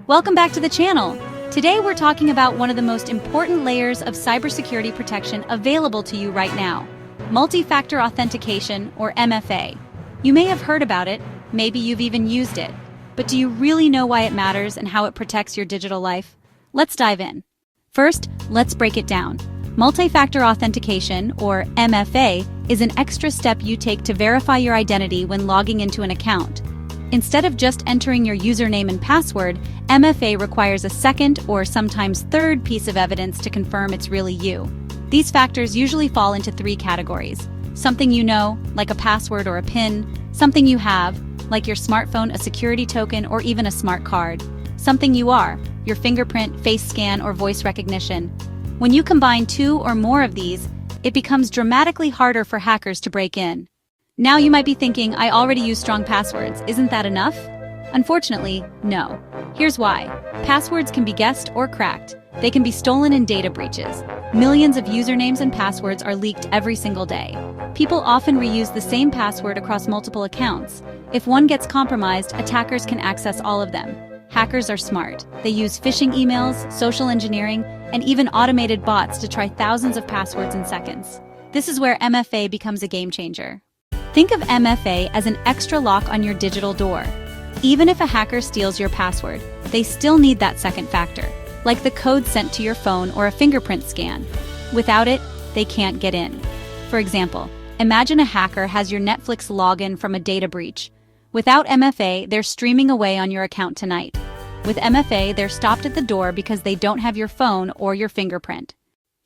Welcome back to the channel. Today we're talking about one of the most important layers of cybersecurity protection available to you right now, multi-factor authentication, or MFA. You may have heard about it, maybe you've even used it, but do you really know why it matters and how it protects your digital life? Let's dive in. First, let's break it down. Multi-factor authentication, or MFA, is an extra step you take to verify your identity when logging into an account. Instead of just entering your username and password, MFA requires a second or sometimes third piece of evidence to confirm it's really you. These factors usually fall into three categories: something you know, like a password or a PIN; something you have, like your smartphone, a security token, or even a smart card; something you are, your fingerprint, face scan, or voice recognition. When you combine two or more of these, it becomes dramatically harder for hackers to break in. Now you might be thinking, I already use strong passwords, isn't that enough? Unfortunately, no. Here's why. Passwords can be guessed or cracked. They can be stolen in data breaches. Millions of usernames and passwords are leaked every single day. People often reuse the same password across multiple accounts. If one gets compromised, attackers can access all of them. Hackers are smart. They use phishing emails, social engineering, and even automated bots to try thousands of passwords in seconds. This is where MFA becomes a game changer. Think of MFA as an extra lock on your digital door. Even if a hacker steals your password, they still need that second factor, like the code sent to your phone or a fingerprint scan. Without it, they can't get in. For example, imagine a hacker has your Netflix login from a data breach. Without MFA, they're streaming away on your account tonight. With MFA, they're stopped at the door because they don't have your phone or your fingerprint.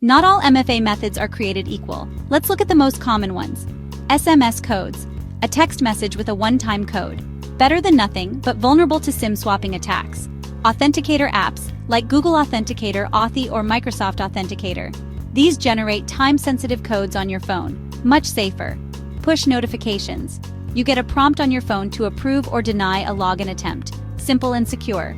Not all MFA methods are created equal. Let's look at the most common ones. SMS codes, a text message with a one-time code. Better than nothing, but vulnerable to SIM swapping attacks. Authenticator apps, like Google Authenticator, Authy, or Microsoft Authenticator. These generate time-sensitive codes on your phone, much safer. Push notifications. You get a prompt on your phone to approve or deny a login attempt. Simple and secure.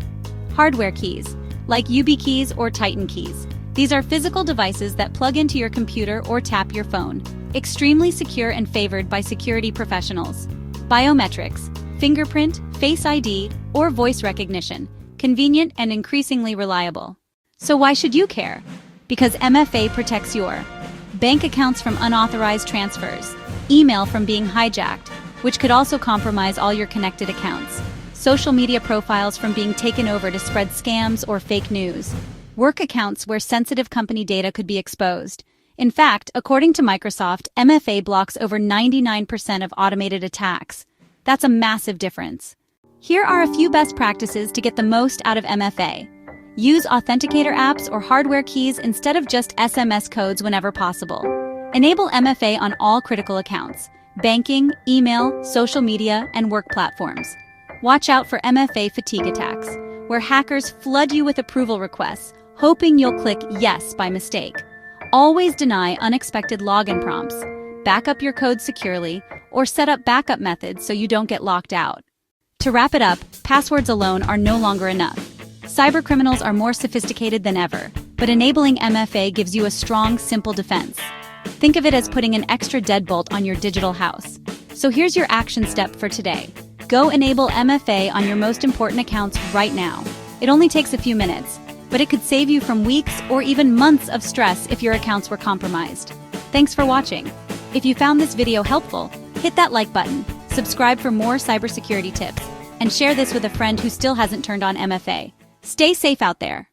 Hardware keys, like YubiKeys or Titan keys. These are physical devices that plug into your computer or tap your phone. Extremely secure and favored by security professionals. Biometrics, fingerprint, Face ID, or voice recognition. Convenient and increasingly reliable. So why should you care? Because MFA protects your bank accounts from unauthorized transfers, email from being hijacked, which could also compromise all your connected accounts, social media profiles from being taken over to spread scams or fake news, work accounts where sensitive company data could be exposed. In fact, according to Microsoft, MFA blocks over 99% of automated attacks. That's a massive difference. Here are a few best practices to get the most out of MFA. Use authenticator apps or hardware keys instead of just SMS codes whenever possible. Enable MFA on all critical accounts: banking, email, social media, and work platforms. Watch out for MFA fatigue attacks, where hackers flood you with approval requests, hoping you'll click yes by mistake. Always deny unexpected login prompts, back up your code securely, or set up backup methods so you don't get locked out. To wrap it up, passwords alone are no longer enough. Cybercriminals are more sophisticated than ever, but enabling MFA gives you a strong, simple defense. Think of it as putting an extra deadbolt on your digital house. So here's your action step for today. Go enable MFA on your most important accounts right now. It only takes a few minutes, but it could save you from weeks or even months of stress if your accounts were compromised. Thanks for watching. If you found this video helpful, hit that like button, subscribe for more cybersecurity tips, and share this with a friend who still hasn't turned on MFA. Stay safe out there.